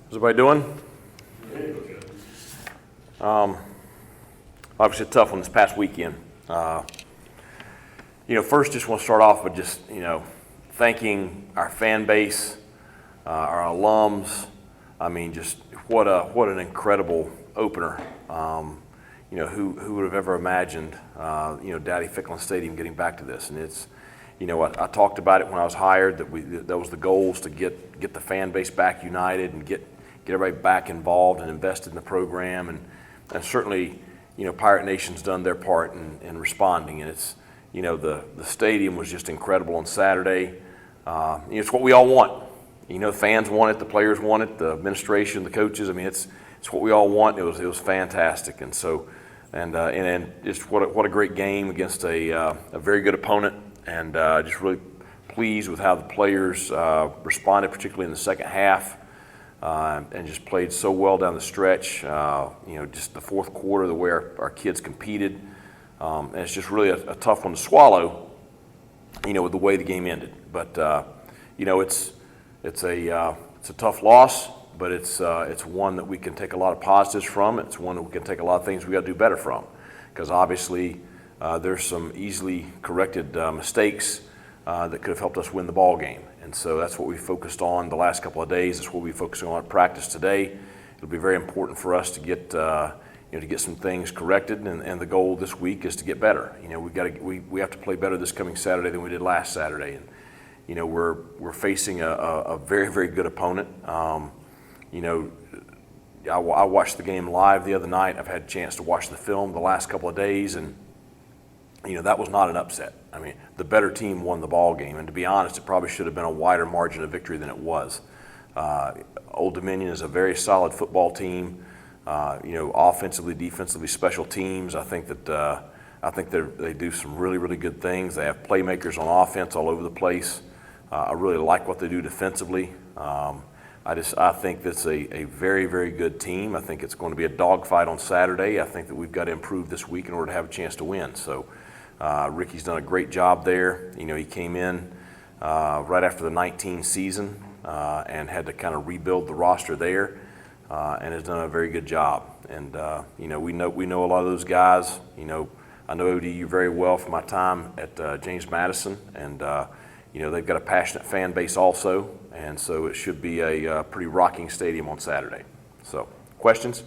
How's everybody doing? Obviously a tough one this past weekend. First just want to start off with just, thanking our fan base, our alums. I mean, just what an incredible opener. Who would have ever imagined, Dowdy Ficklin Stadium getting back to this? And it's, I talked about it when I was hired, that was the goals, to get the fan base back united and get everybody back involved and invested in the program. And certainly, Pirate Nation's done their part in responding. And it's, the stadium was just incredible on Saturday. It's what we all want. The fans want it, the players want it, the administration, the coaches. I mean, it's what we all want. It was fantastic. And so, and just what a great game against a very good opponent. And just really pleased with how the players responded, particularly in the second half. And just played so well down the stretch. Just the fourth quarter, the way our kids competed. And it's just really a tough one to swallow, with the way the game ended. But, it's a tough loss, but it's one that we can take a lot of positives from. It's one that we can take a lot of things we got to do better from. Because obviously there's some easily corrected mistakes that could have helped us win the ball game. And so that's what we focused on the last couple of days. That's what we're focusing on at practice today. It'll be very important for us to get some things corrected, and the goal this week is to get better. We have to play better this coming Saturday than we did last Saturday. And we're facing a very, very good opponent. I watched the game live the other night. I've had a chance to watch the film the last couple of days, and that was not an upset. I mean, the better team won the ball game, and to be honest, it probably should have been a wider margin of victory than it was. Old Dominion is a very solid football team. Offensively, defensively, special teams. I think they do some really, really good things. They have playmakers on offense all over the place. I really like what they do defensively. I think that's a very, very good team. I think it's going to be a dogfight on Saturday. I think that we've got to improve this week in order to have a chance to win. So Ricky's done a great job there. He came in right after the 19 season and had to kind of rebuild the roster there, and has done a very good job. And we know a lot of those guys. I know ODU very well from my time at James Madison, and they've got a passionate fan base also, and so it should be a pretty rocking stadium on Saturday. So, questions?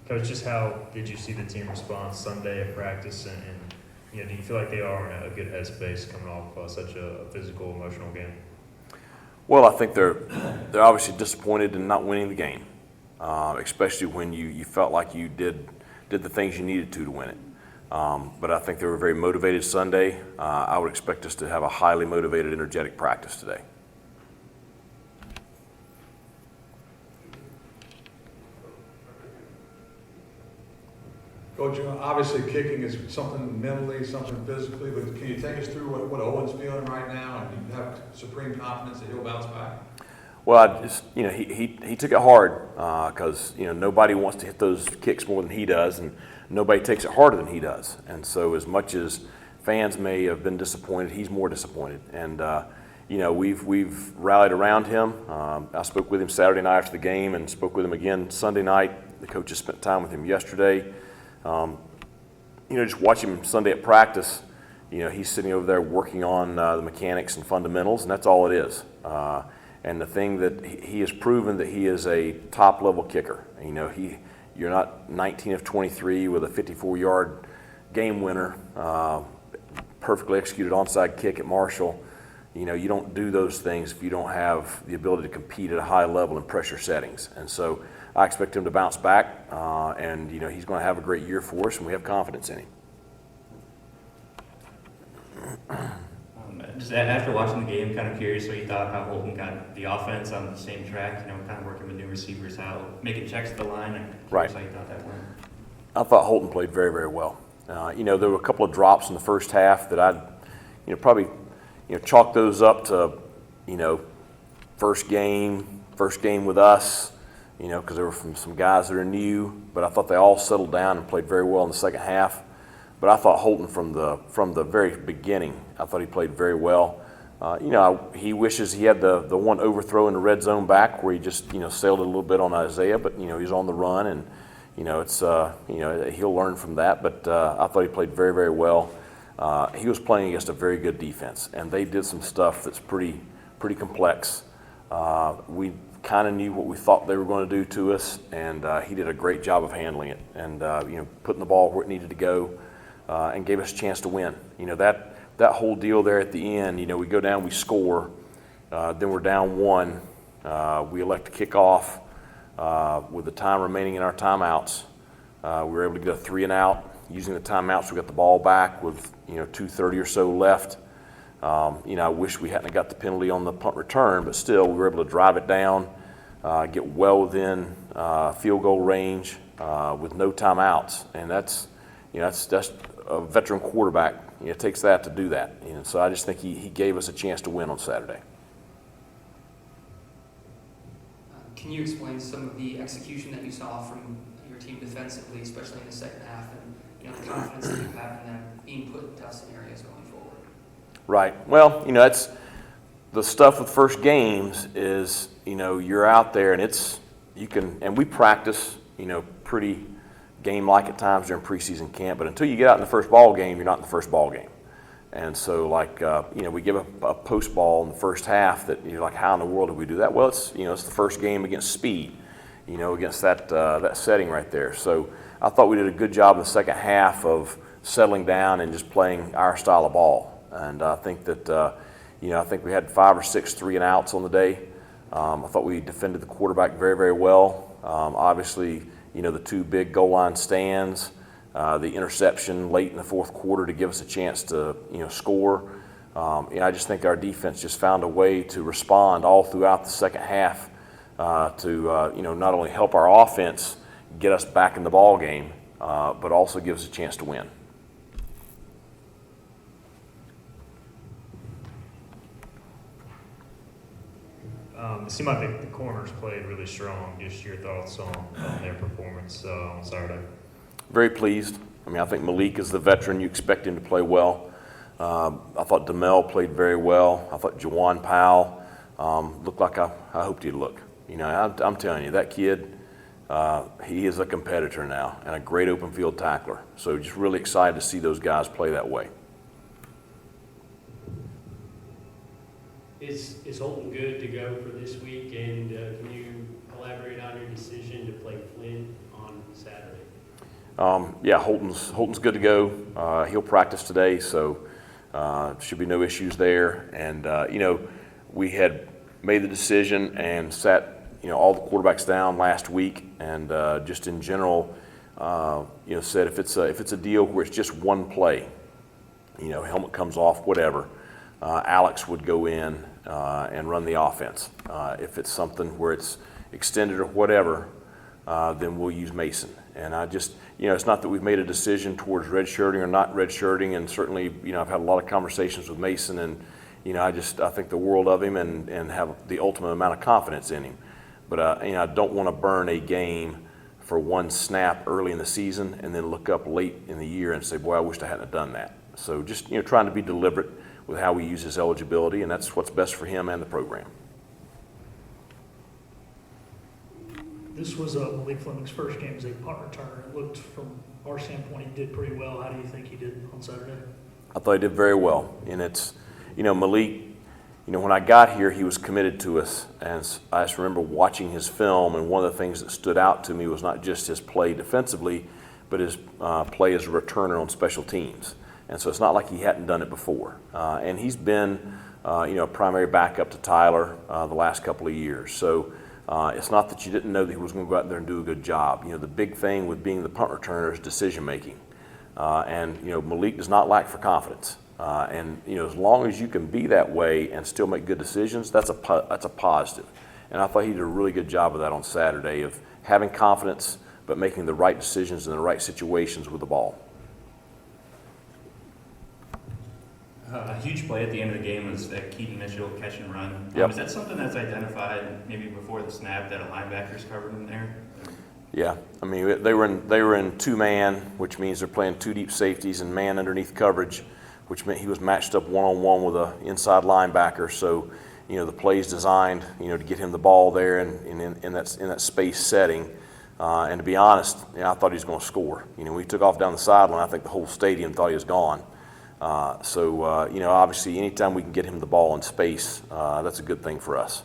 Coach, just how did you see the team respond Sunday at practice, and do you feel like they are in a good headspace coming off such a physical, emotional game? Well, I think they're obviously disappointed in not winning the game, especially when you felt like you did the things you needed to win it. But I think they were very motivated Sunday. I would expect us to have a highly motivated, energetic practice today. Coach, obviously kicking is something mentally, something physically, but can you take us through what Owen's feeling right now, and you have supreme confidence that he'll bounce back? Well, he took it hard because nobody wants to hit those kicks more than he does, and nobody takes it harder than he does. And so, as much as fans may have been disappointed, he's more disappointed. And we've rallied around him. I spoke with him Saturday night after the game, and spoke with him again Sunday night. The coaches spent time with him yesterday. Just watching him Sunday at practice, he's sitting over there working on the mechanics and fundamentals, and that's all it is. And the thing that he has proven that he is a top-level kicker. You're not 19 of 23 with a 54-yard game winner, perfectly executed onside kick at Marshall. You don't do those things if you don't have the ability to compete at a high level in pressure settings. And so I expect him to bounce back, and he's going to have a great year for us, and we have confidence in him. Just after watching the game, kind of curious what you thought, how Holton got the offense on the same track, kind of working with new receivers, how making checks at the line, and right. How you thought that went. I thought Holton played very, very well. There were a couple of drops in the first half that I'd, probably, chalk those up to, first game with us, because there were some guys that are new, but I thought they all settled down and played very well in the second half. But I thought Holton from the very beginning, I thought he played very well. He wishes he had the one overthrow in the red zone back where he just sailed a little bit on Isaiah, but he's on the run, and it's he'll learn from that. But I thought he played very, very well. He was playing against a very good defense, and they did some stuff that's pretty complex. We kind of knew what we thought they were going to do to us, and he did a great job of handling it and putting the ball where it needed to go, and gave us a chance to win. That whole deal there at the end, we go down, we score, then we're down 1. We elect to kick off with the time remaining in our timeouts. We were able to get a 3 and out. Using the timeouts, we got the ball back with 2:30 or so left. I wish we hadn't got the penalty on the punt return, but still we were able to drive it down, get well within field goal range with no timeouts, and that's a veteran quarterback. It takes that to do that. So I just think he gave us a chance to win on Saturday. Can you explain some of the execution that you saw from your team defensively, especially in the second half, and the confidence that you have in them being put in tough scenarios going forward? Right. Well, that's the stuff with first games is, you're out there and we practice, pretty game-like at times during preseason camp, but until you get out in the first ball game, you're not in the first ball game. And so we give a post ball in the first half that you're like, how in the world did we do that? Well, it's the first game against speed, against that setting right there. So I thought we did a good job in the second half of settling down and just playing our style of ball. And I think that, I think we had 5 or 6 3 and outs on the day. I thought we defended the quarterback very, very well. Obviously, the 2 big goal line stands, the interception late in the fourth quarter to give us a chance to, score. I just think our defense just found a way to respond all throughout the second half to, not only help our offense get us back in the ball game, but also give us a chance to win. It seemed like the corners played really strong. Just your thoughts on their performance on Saturday. Very pleased. I think Malik is the veteran. You expect him to play well. I thought DeMel played very well. I thought Jawan Powell looked like I hoped he'd look. I'm telling you, that kid, he is a competitor now and a great open field tackler. So just really excited to see those guys play that way. Is Holton good to go for this week? And can you elaborate on your decision to play Flynn on Saturday? Yeah, Holton's good to go. He'll practice today, so should be no issues there. And we had made the decision and sat all the quarterbacks down last week, and just in general, said if it's a deal where it's just one play, helmet comes off, whatever, Alex would go in and run the offense. If it's something where it's extended or whatever, then we'll use Mason. And I just, it's not that we've made a decision towards redshirting or not redshirting, and certainly, I've had a lot of conversations with Mason, and, I think the world of him and have the ultimate amount of confidence in him. But, I don't want to burn a game for one snap early in the season and then look up late in the year and say, boy, I wish I hadn't done that. So just, trying to be deliberate with how we use his eligibility, and that's what's best for him and the program. This was Malik Fleming's first game as a punt returner. It looked, from our standpoint, he did pretty well. How do you think he did on Saturday? I thought he did very well. And it's, Malik, when I got here, he was committed to us. And I just remember watching his film, and one of the things that stood out to me was not just his play defensively, but his play as a returner on special teams. And so it's not like he hadn't done it before. And he's been, a primary backup to Tyler the last couple of years. So it's not that you didn't know that he was going to go out there and do a good job. The big thing with being the punt returner is decision making. And Malik does not lack for confidence. And as long as you can be that way and still make good decisions, that's a positive. And I thought he did a really good job of that on Saturday, of having confidence but making the right decisions in the right situations with the ball. A huge play at the end of the game was that Keaton Mitchell catch and run. Yep. Is that something that's identified maybe before the snap that a linebacker's covered him there? Yeah, I mean, they were in two-man, which means they're playing two deep safeties and man underneath coverage, which meant he was matched up one-on-one with an inside linebacker. So, the play's designed, to get him the ball there and in that space setting. And to be honest, I thought he was going to score. When he took off down the sideline, I think the whole stadium thought he was gone. Obviously, anytime we can get him the ball in space, that's a good thing for us.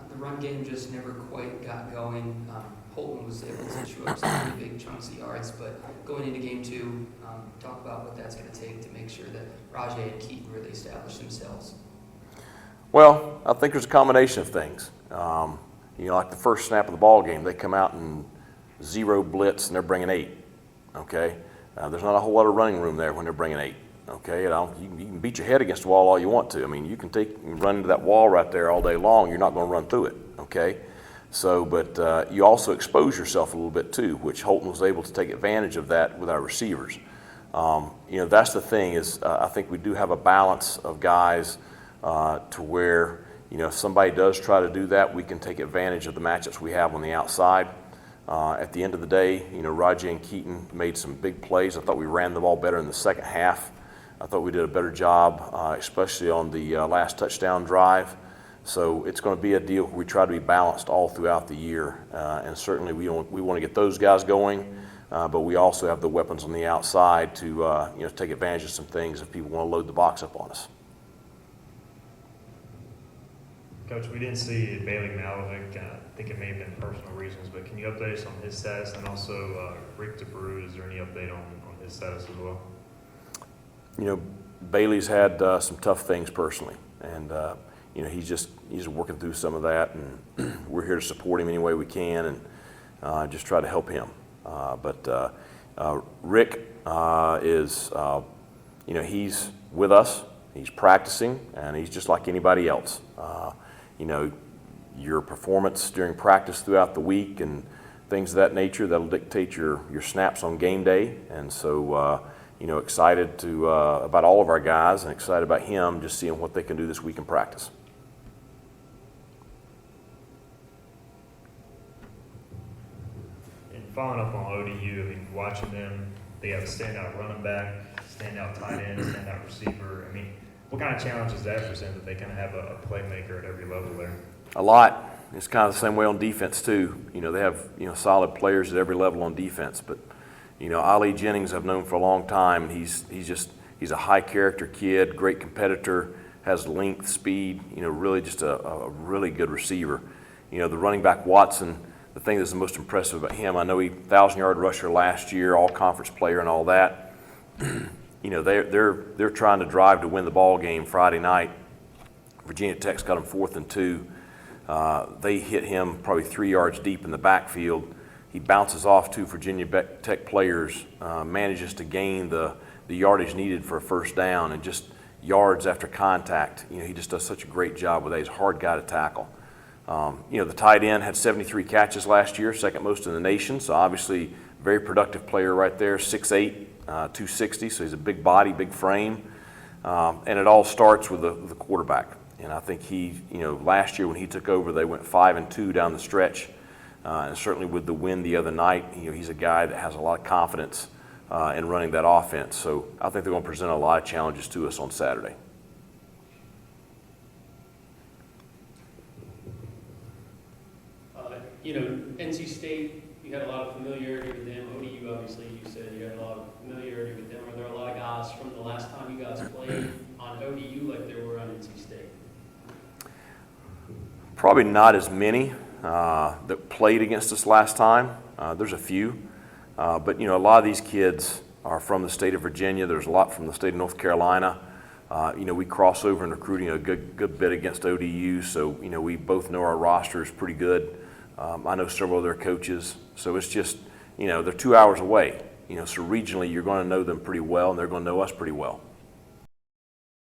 The run game just never quite got going. Holton was able to show up some pretty big chunks of yards, but going into game 2, talk about what that's going to take to make sure that Rajay and Keaton really establish themselves. Well, I think there's a combination of things. Like the first snap of the ball game, they come out and 0 blitz and they're bringing 8. Okay, there's not a whole lot of running room there when they're bringing 8. Okay, you can beat your head against the wall all you want to. I mean, you can run into that wall right there all day long. You're not going to run through it. Okay, so but you also expose yourself a little bit too, which Holton was able to take advantage of that with our receivers. That's the thing is I think we do have a balance of guys to where if somebody does try to do that, we can take advantage of the matchups we have on the outside. At the end of the day, Rajay and Keaton made some big plays. I thought we ran the ball better in the second half. I thought we did a better job, especially on the last touchdown drive. So it's going to be a deal where we try to be balanced all throughout the year. And certainly we want to get those guys going, but we also have the weapons on the outside to take advantage of some things if people want to load the box up on us. Coach, we didn't see Bailey Malovic. I think it may have been personal reasons, but can you update us on his status? And also Rick DeBrew, is there any update on his status as well? Bailey's had some tough things personally, and he's working through some of that, and we're here to support him any way we can and just try to help him. But Rick is, he's with us. He's practicing, and he's just like anybody else. Your performance during practice throughout the week and things of that nature, that'll dictate your snaps on game day. And so, excited about all of our guys and excited about him, just seeing what they can do this week in practice. And following up on ODU, I mean, watching them, they have a standout running back, standout tight end, standout receiver. I mean, what kind of challenge does that present that they kind of have a playmaker at every level there? A lot. It's kind of the same way on defense too. They have solid players at every level on defense. But Ali Jennings I've known for a long time. He's a high character kid, great competitor, has length, speed. Really just a really good receiver. The running back Watson. The thing that's the most impressive about him, I know he 1,000-yard rusher last year, all conference player and all that. They're trying to drive to win the ball game Friday night. Virginia Tech's got them 4th and 2. They hit him probably 3 yards deep in the backfield. He bounces off 2 Virginia Tech players, manages to gain the yardage needed for a first down, and just yards after contact. He just does such a great job with that. He's a hard guy to tackle. The tight end had 73 catches last year, second most in the nation. So obviously, very productive player right there. 6'8", 260. So he's a big body, big frame, and it all starts with the quarterback. And I think he, last year when he took over, they went 5-2 down the stretch. And certainly with the win the other night, he's a guy that has a lot of confidence in running that offense. So I think they're going to present a lot of challenges to us on Saturday. NC State, you had a lot of familiarity with them. ODU, obviously, you said you had a lot of familiarity with them. Are there a lot of guys from the last time you guys played on ODU like there were on NC State? Probably not as many that played against us last time. There's a few. But, a lot of these kids are from the state of Virginia. There's a lot from the state of North Carolina. We cross over in recruiting a good bit against ODU, so, we both know our rosters pretty good. I know several of their coaches. So it's just, they're 2 hours away. So regionally you're going to know them pretty well, and they're going to know us pretty well.